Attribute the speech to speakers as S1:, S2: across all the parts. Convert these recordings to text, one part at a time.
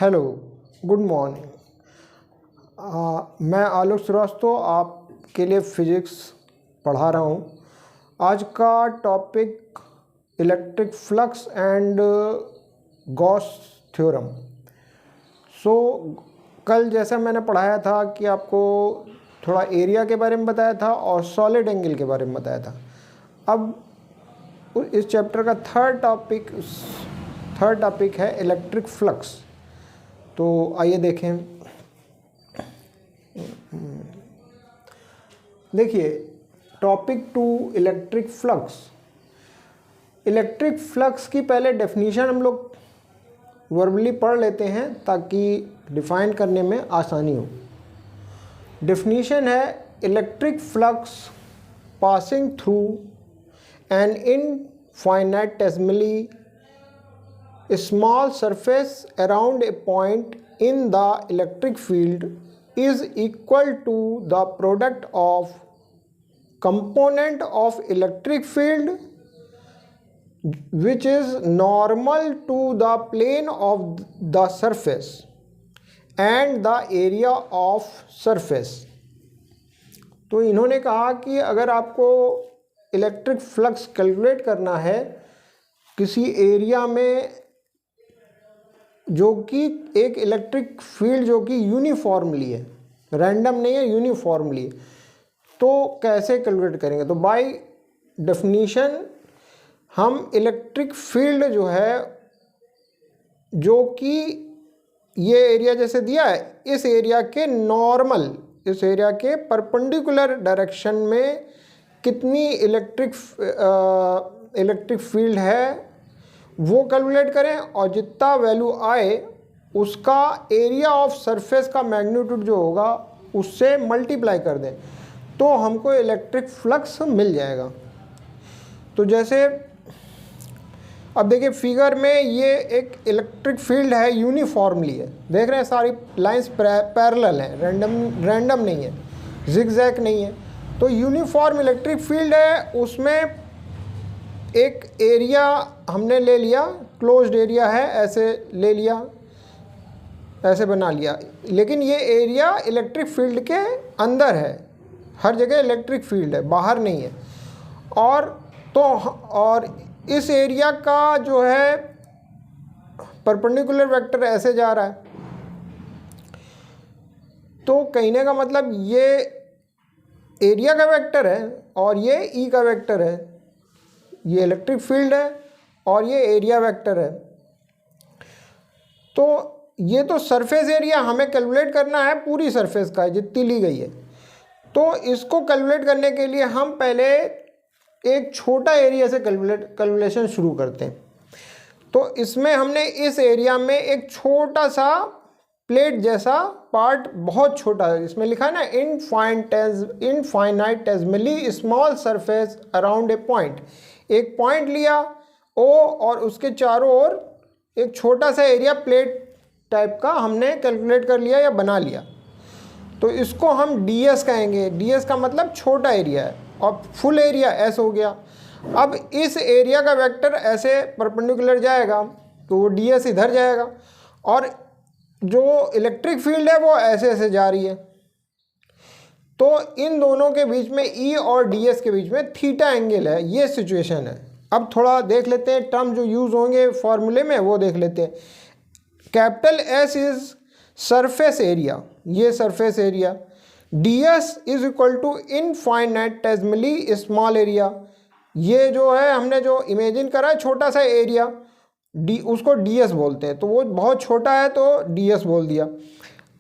S1: Hello, good morning. मैं आलोक श्रीवास्तव आपके लिए फिज़िक्स पढ़ा रहा हूँ। आज का topic electric flux and Gauss theorem. कल जैसा मैंने पढ़ाया था कि आपको थोड़ा एरिया के बारे में बताया था और सॉलिड एंगल के बारे में बताया था। अब इस चैप्टर का थर्ड टॉपिक है इलेक्ट्रिक फ्लक्स। तो आइए देखें। देखिए, topic 2 electric flux. Electric flux की पहले डेफिनेशन हम लोग वर्बली पढ़ लेते हैं ताकि डिफाइन करने में आसानी हो। डेफिनेशन है electric flux passing through an infinitesimally small surface around a point in the electric field is equal to the product of component of electric field which is normal to the plane of the surface and the area of surface। तो इन्होंने कहा कि अगर आपको electric flux calculate करना है किसी area में जो कि एक इलेक्ट्रिक फील्ड जो कि यूनिफॉर्मली है, रैंडम नहीं है, यूनिफॉर्मली है, तो कैसे कैलकुलेट करेंगे? तो बाय डेफिनीशन हम इलेक्ट्रिक फील्ड जो है, जो कि ये एरिया जैसे दिया है, इस एरिया के नॉर्मल, इस एरिया के परपेंडिकुलर डायरेक्शन में कितनी इलेक्ट्रिक फील्ड है वो कैलकुलेट करें और जितना वैल्यू आए उसका एरिया ऑफ सरफेस का मैग्नीट्यूड जो होगा उससे मल्टीप्लाई कर दें तो हमको इलेक्ट्रिक फ्लक्स मिल जाएगा। तो जैसे अब देखिए फिगर में ये एक इलेक्ट्रिक फील्ड है, यूनिफॉर्मली है, देख रहे हैं सारी लाइंस पैरेलल हैं, रैंडम नहीं है, जिगजैग नहीं है। तो यूनिफॉर्म इलेक्ट्रिक फील्ड है, उसमें एक एरिया हमने ले लिया, क्लोज्ड एरिया है, ऐसे ले लिया, ऐसे बना लिया, लेकिन ये एरिया इलेक्ट्रिक फील्ड के अंदर है, हर जगह इलेक्ट्रिक फील्ड है, बाहर नहीं है। और इस एरिया का जो है परपेंडिकुलर वेक्टर ऐसे जा रहा है, तो कहने का मतलब ये एरिया का वेक्टर है और ये ई का वेक्टर है, ये इलेक्ट्रिक फील्ड है और ये एरिया वेक्टर है। तो ये तो सरफेस एरिया हमें कैलकुलेट करना है, पूरी सरफेस का जितनी ली गई है। तो इसको कैलकुलेट करने के लिए हम पहले एक छोटा एरिया से कैलकुलेशन शुरू करते हैं। तो इसमें हमने इस एरिया में एक छोटा सा प्लेट जैसा पार्ट, बहुत छोटा है, इसमें लिखा है ना infinitesimally small surface around a point. एक पॉइंट लिया ओ और उसके चारों ओर एक छोटा सा एरिया प्लेट टाइप का हमने कैलकुलेट कर लिया या बना लिया। तो इसको हम ds कहेंगे। ds का मतलब छोटा एरिया है और फुल एरिया s हो गया। अब इस एरिया का वेक्टर ऐसे परपेंडिकुलर जाएगा तो वो ds इधर जाएगा और जो इलेक्ट्रिक फील्ड है वो ऐसे ऐसे जा रही है। तो इन दोनों के बीच में E और ds के बीच में थीटा एंगल है, ये सिचुएशन है। अब थोड़ा देख लेते हैं टर्म जो यूज़ होंगे फॉर्मूले में, वो देख लेते हैं। Capital S is surface area, ये surface area. ds is equal to infinitesimally small area, ये जो है हमने जो इमेजिन करा है छोटा सा एरिया, उसको ds बोलते हैं, तो वो बहुत छोटा है तो ds बोल दिया।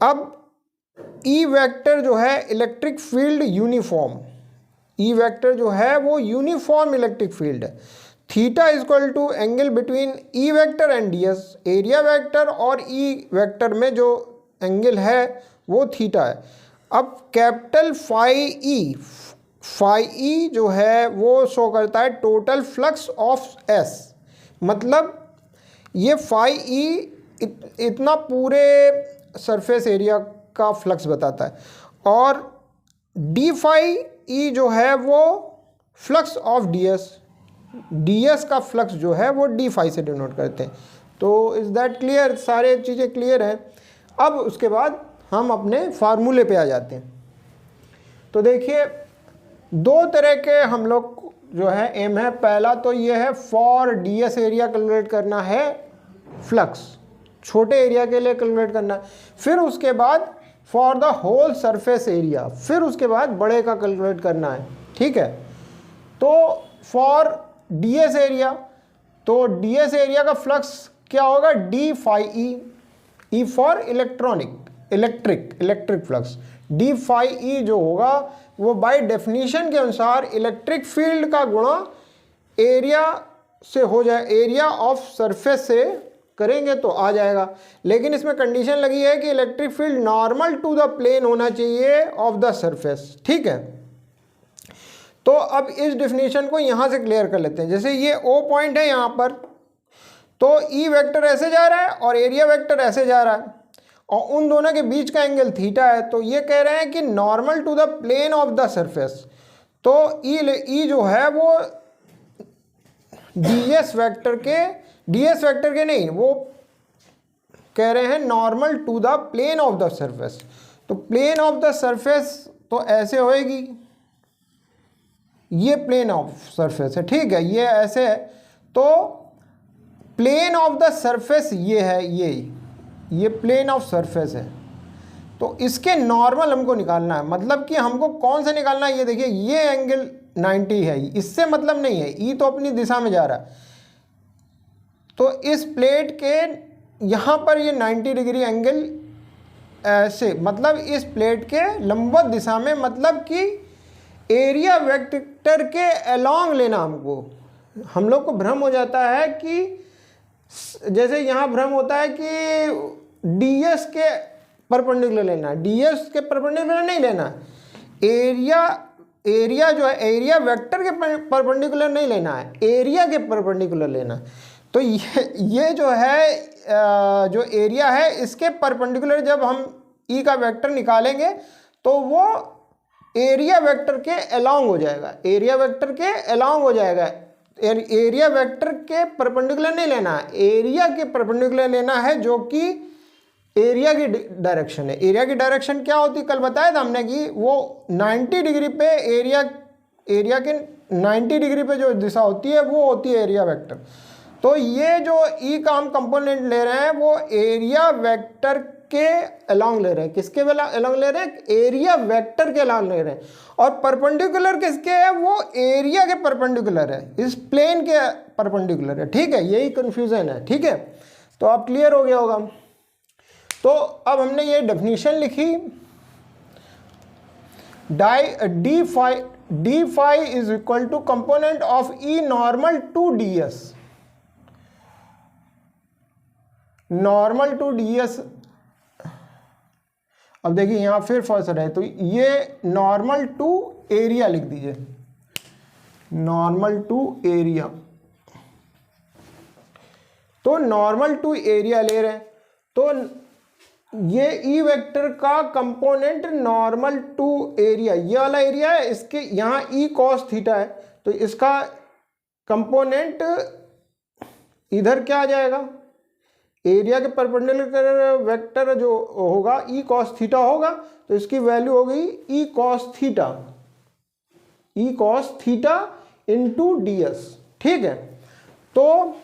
S1: अब ई वेक्टर जो है electric field uniform, E vector जो है वो यूनिफॉर्म इलेक्ट्रिक फील्ड है। Theta is equal to angle between E vector and ds, area vector और ई वेक्टर में जो एंगल है वो थीटा है। अब कैपिटल फाई ई जो है वो शो करता है टोटल फ्लक्स ऑफ s, मतलब ये फाई ई इतना पूरे सरफेस एरिया का फ्लक्स बताता है, और डी फाई ई जो है वो फ्लक्स ऑफ ds, ds का फ्लक्स जो है वो डी फाई से डिनोट करते हैं। तो इज़ दैट क्लियर? सारे चीज़ें क्लियर हैं। अब उसके बाद हम अपने फार्मूले पे आ जाते हैं। तो देखिए दो तरह के हम लोग जो है एम है। पहला तो ये है फॉर डीएस एरिया कैलकुलेट करना है, फ्लक्स छोटे एरिया के लिए कैलकुलेट करना है। फिर उसके बाद for the whole surface area, फिर उसके बाद बड़े का कैलकुलेट करना है। ठीक है, तो फॉर डीएस एरिया, तो डीएस एरिया का फ्लक्स क्या होगा? D phi E, E for electric flux. D phi E जो होगा वो बाय डेफिनेशन के अनुसार इलेक्ट्रिक फील्ड का गुणा एरिया से हो जाए, एरिया ऑफ सरफेस से करेंगे तो आ जाएगा। लेकिन इसमें कंडीशन लगी है कि electric field normal to the plane होना चाहिए ऑफ द सरफेस। ठीक है, तो अब इस डेफिनेशन को यहां से क्लियर कर लेते हैं। जैसे ये ओ पॉइंट है यहां पर, तो ई वेक्टर ऐसे जा रहा है और एरिया वेक्टर ऐसे जा रहा है और उन दोनों के बीच का एंगल थीटा है। तो ये कह रहे हैं कि normal to the plane of the surface, तो ई जो है वो डीएस वेक्टर के नहीं, वो कह रहे हैं normal to the plane of the surface. तो प्लेन ऑफ द सरफेस तो ऐसे होएगी, ये प्लेन ऑफ सरफेस है। ठीक है, ये ऐसे है, तो प्लेन ऑफ द सरफेस ये है, ये प्लेन ऑफ सरफेस है। तो इसके नॉर्मल हमको निकालना है, मतलब कि हमको कौन सा निकालना है? ये देखिए, ये एंगल 90 है, इससे मतलब नहीं है, ई तो अपनी दिशा में जा रहा है। तो इस प्लेट के यहाँ पर ये 90 डिग्री एंगल ऐसे, मतलब इस प्लेट के लंबवत दिशा में, मतलब कि एरिया वेक्टर के अलोंग लेना हमको। हम लोग को भ्रम हो जाता है कि जैसे यहाँ भ्रम होता है कि डीएस के परपेंडिकुलर लेना है, डीएस के परपेंडिकुलर नहीं लेना है। एरिया जो है, एरिया वेक्टर के परपेंडिकुलर नहीं लेना है, एरिया के परपेंडिकुलर लेना है। तो ये जो है, जो एरिया है, इसके परपेंडिकुलर जब हम ई का वेक्टर निकालेंगे तो वो एरिया वेक्टर के अलोंग हो जाएगा, एरिया वेक्टर के अलोंग हो जाएगा। एरिया वेक्टर के परपेंडिकुलर नहीं लेना है, एरिया के परपेंडिकुलर लेना है, जो कि एरिया की डायरेक्शन है। एरिया की डायरेक्शन क्या होती है? कल बताया था हमने कि वो 90 डिग्री पे एरिया के 90 डिग्री पे जो दिशा होती है वो होती है एरिया वेक्टर। तो ये जो ई का हम कंपोनेंट ले रहे हैं वो एरिया वेक्टर के अलोंग ले रहे हैं। किसके अलोंग ले रहे हैं? एरिया वेक्टर के अलोंग ले रहे हैं। और परपेंडिकुलर किसके है? वो एरिया के परपेंडिकुलर है, इस प्लेन के परपेंडिकुलर है। ठीक है, यही कंफ्यूजन है। ठीक है, तो अब क्लियर हो गया होगा। तो अब हमने ये डेफिनेशन लिखी, d phi is equal to component of E normal to ds, normal to ds. अब देखिए यहां फिर फर्स्ट है, तो ये नॉर्मल टू एरिया लिख दीजिए, नॉर्मल टू एरिया। तो नॉर्मल टू एरिया ले रहे हैं, तो ये ई वेक्टर का कंपोनेंट नॉर्मल टू एरिया, ये वाला एरिया है, इसके यहाँ ई कॉस थीटा है, तो इसका कंपोनेंट इधर क्या आ जाएगा? एरिया के परपेंडिकुलर वेक्टर जो होगा ई कॉस थीटा होगा, तो इसकी वैल्यू हो गई E cos theta into ds. ठीक है, तो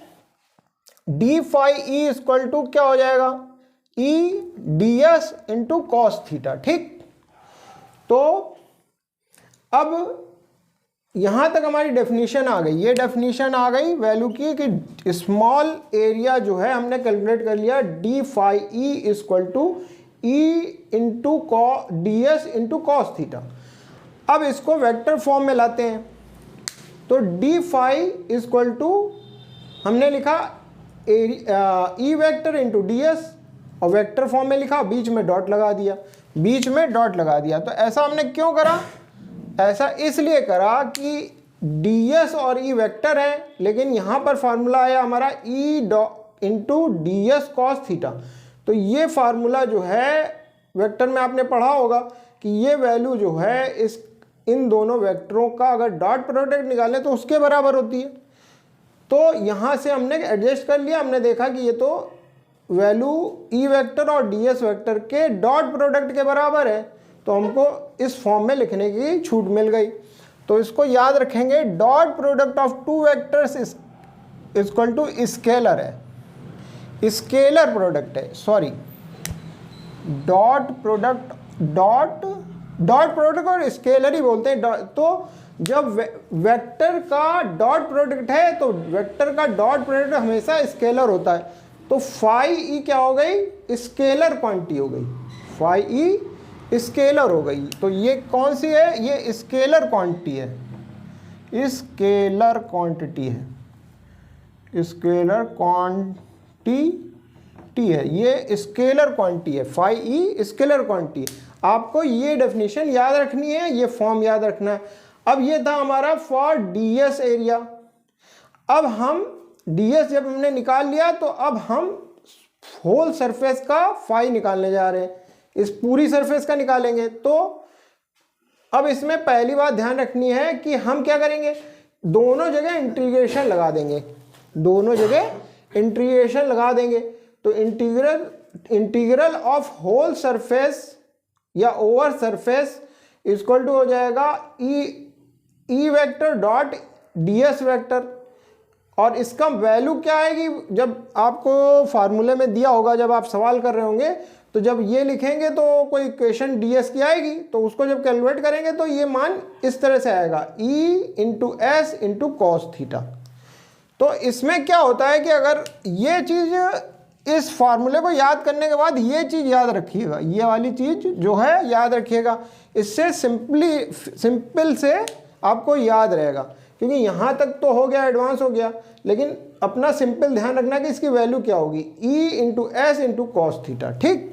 S1: d phi E equal to क्या हो जाएगा? E ds into cos theta. ठीक, तो अब यहां तक हमारी डेफिनेशन आ गई। ये डेफिनेशन आ गई वैल्यू की कि स्मॉल एरिया जो है हमने कैलकुलेट कर लिया, d phi E equal to E into d s into cos theta. अब इसको वेक्टर फॉर्म में लाते हैं, तो डी फाई इक्वल टू हमने लिखा E vector into d S, और वेक्टर फॉर्म में लिखा, बीच में डॉट लगा दिया, तो ऐसा हमने क्यों करा? ऐसा इसलिए करा कि ds और e वेक्टर है, लेकिन यहाँ पर फार्मूला आया हमारा e into d S cos theta. तो ये फार्मूला जो है वेक्टर में आपने पढ़ा होगा कि ये वैल्यू जो है इन दोनों वेक्टरों का अगर डॉट प्रोडक्ट निकालें तो उसके बराबर होती है। तो यहाँ से हमने एडजस्ट कर लिया, हमने देखा कि ये तो वैल्यू ई वेक्टर और डी एस वेक्टर के डॉट प्रोडक्ट के बराबर है, तो हमको इस फॉर्म में लिखने की छूट मिल गई। तो इसको याद रखेंगे, dot product of two vectors is equal to scalar है, स्केलर प्रोडक्ट है, सॉरी डॉट प्रोडक्ट और स्केलर ही बोलते हैं। तो जब वेक्टर का डॉट प्रोडक्ट है तो वेक्टर का डॉट प्रोडक्ट हमेशा स्केलर होता है। तो फाई ई क्या हो गई, स्केलर क्वांटिटी हो गई, फाई ई स्केलर हो गई। तो ये कौन सी है, ये स्केलर क्वांटिटी है, स्केलर क्वांटिटी है, स्केलर क्वांटिटी है, ये स्केलर क्वांटिटी है, फाई ई स्केलर क्वांटिटी। आपको ये डेफिनेशन याद रखनी है, ये फॉर्म याद रखना है। अब ये था हमारा फॉर डीएस एरिया। अब हम डीएस जब हमने निकाल लिया तो अब हम होल सरफेस का फाई निकालने जा रहे हैं, इस पूरी सरफेस का निकालेंगे। तो अब इसमें पहली बात ध्यान रखनी है कि हम क्या करेंगे, दोनों जगह इंटीग्रेशन लगा देंगे, दोनों जगह इंटीग्रेशन लगा देंगे। तो इंटीग्रल ऑफ होल सरफेस या ओवर सरफेस इक्वल टू हो जाएगा E vector dot D S vector. और इसका वैल्यू क्या आएगी, जब आपको फार्मूले में दिया होगा, जब आप सवाल कर रहे होंगे तो जब ये लिखेंगे तो कोई इक्वेशन डी एस की आएगी, तो उसको जब कैलकुलेट करेंगे तो ये मान इस तरह से आएगा, E into S into cos theta. तो इसमें क्या होता है कि अगर ये चीज़, इस फार्मूले को याद करने के बाद ये चीज़ याद रखिएगा, ये वाली चीज़ जो है याद रखिएगा, इससे सिंपल से आपको याद रहेगा। क्योंकि यहाँ तक तो हो गया, एडवांस हो गया, लेकिन अपना सिंपल ध्यान रखना कि इसकी वैल्यू क्या होगी, E into S into cos theta. ठीक,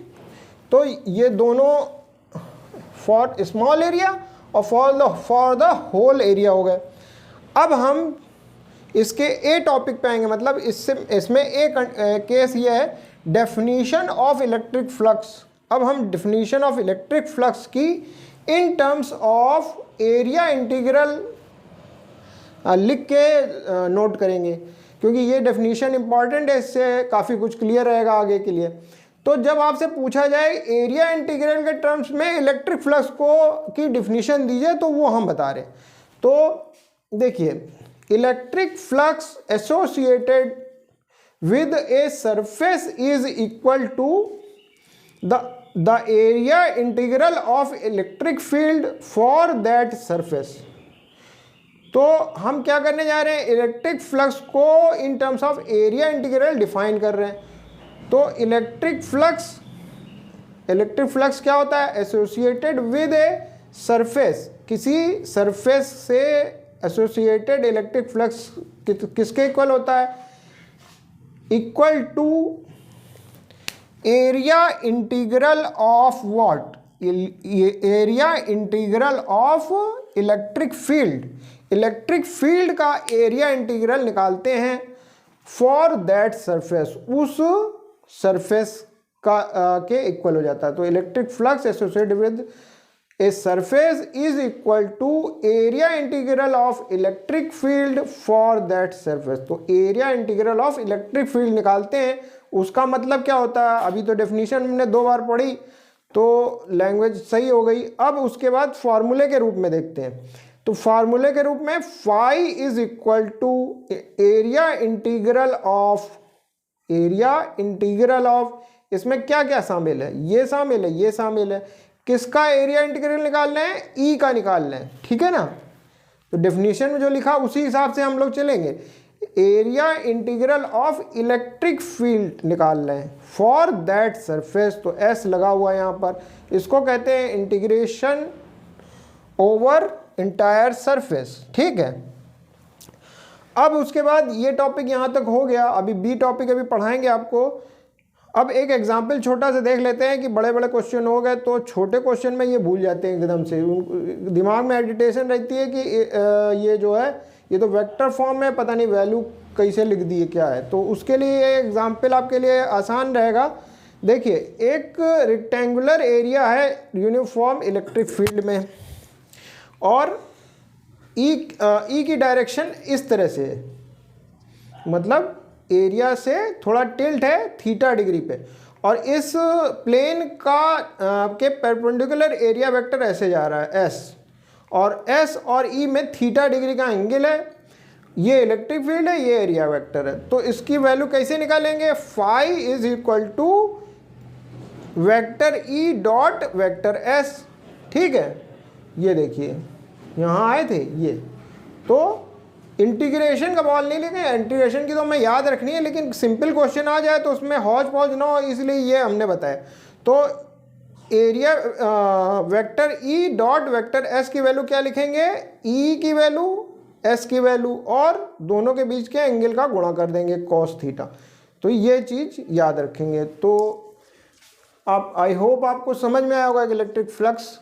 S1: तो ये दोनों फॉर स्मॉल एरिया और फॉर द होल एरिया हो गए। अब हम इसके ए टॉपिक पे आएंगे, मतलब इसमें एक केस ये है, डेफिनीशन ऑफ इलेक्ट्रिक फ्लक्स। अब हम डेफिनीशन ऑफ इलेक्ट्रिक फ्लक्स की इन टर्म्स ऑफ एरिया इंटीग्रल लिख के नोट करेंगे, क्योंकि ये डेफिनीशन इंपॉर्टेंट है, इससे काफ़ी कुछ क्लियर रहेगा आगे के लिए। तो जब आपसे पूछा जाए एरिया इंटीग्रल के टर्म्स में इलेक्ट्रिक फ्लक्स की डेफिनीशन दीजिए, तो वो हम बता रहे हैं। तो देखिए, electric flux associated with a surface is equal to the area integral of electric field for that surface। तो हम क्या करने जा रहे हैं, इलेक्ट्रिक फ्लक्स को in terms of area integral define कर रहे हैं। तो इलेक्ट्रिक फ्लक्स क्या होता है, एसोसिएटेड विद ए सरफेस, किसी सरफेस से एसोसिएटेड इलेक्ट्रिक फ्लक्स किसके इक्वल होता है, equal to area integral of what, area integral of electric field. Electric field का एरिया इंटीग्रल निकालते हैं फॉर दैट सरफेस, उस सरफेस का के इक्वल हो जाता है। तो electric flux associated with a surface is equal to area integral of electric field for that surface. तो area integral of electric field निकालते हैं, उसका मतलब क्या होता है, अभी तो डेफिनेशन हमने 2 बार पढ़ी तो लैंग्वेज सही हो गई। अब उसके बाद फार्मूले के रूप में देखते हैं। तो फार्मूले के रूप में phi is equal to area integral of, इसमें क्या क्या शामिल है, ये शामिल है, ये शामिल है। किसका एरिया इंटीग्रल निकालना है, ई का निकालना है, ठीक है ना। तो डेफिनेशन में जो लिखा उसी हिसाब से हम लोग चलेंगे। Area integral of electric field निकालना है फॉर दैट सरफेस, तो एस लगा हुआ है यहाँ पर, इसको कहते हैं इंटीग्रेशन ओवर इंटायर सरफेस, ठीक है। अब उसके बाद ये टॉपिक यहाँ तक हो गया, अभी बी टॉपिक अभी पढ़ाएंगे आपको। अब एक एग्जाम्पल छोटा सा देख लेते हैं कि बड़े बड़े क्वेश्चन हो गए तो छोटे क्वेश्चन में ये भूल जाते हैं एकदम से, दिमाग में एडिटेशन रहती है कि ये जो है ये तो वेक्टर फॉर्म में, पता नहीं वैल्यू कैसे लिख दी है क्या है। तो उसके लिए ये एग्जाम्पल आपके लिए आसान रहेगा। देखिए, एक रेक्टेंगुलर एरिया है यूनिफॉर्म इलेक्ट्रिक फील्ड में, और ई की डायरेक्शन इस तरह से है, मतलब एरिया से थोड़ा टिल्ट है थीटा डिग्री पे, और इस प्लेन का के परपेंडिकुलर एरिया वेक्टर ऐसे जा रहा है एस, और एस और ई में थीटा डिग्री का एंगल है, ये इलेक्ट्रिक फील्ड है, ये एरिया वेक्टर है। तो इसकी वैल्यू कैसे निकालेंगे, phi is equal to vector E dot vector S. ठीक है, ये देखिए यहाँ आए थे ये, तो इंटीग्रेशन का बॉल नहीं लेंगे, इंटीग्रेशन की तो हमें याद रखनी है, लेकिन सिंपल क्वेश्चन आ जाए तो उसमें हौज पौज ना हो, इसलिए ये हमने बताया। तो area vector E dot vector S की वैल्यू क्या लिखेंगे, ई की वैल्यू एस की वैल्यू और दोनों के बीच के एंगल का गुणा कर देंगे कॉस थीटा। तो ये चीज़ याद रखेंगे। तो आप आई होप आपको समझ में आया होगा कि इलेक्ट्रिक फ्लक्स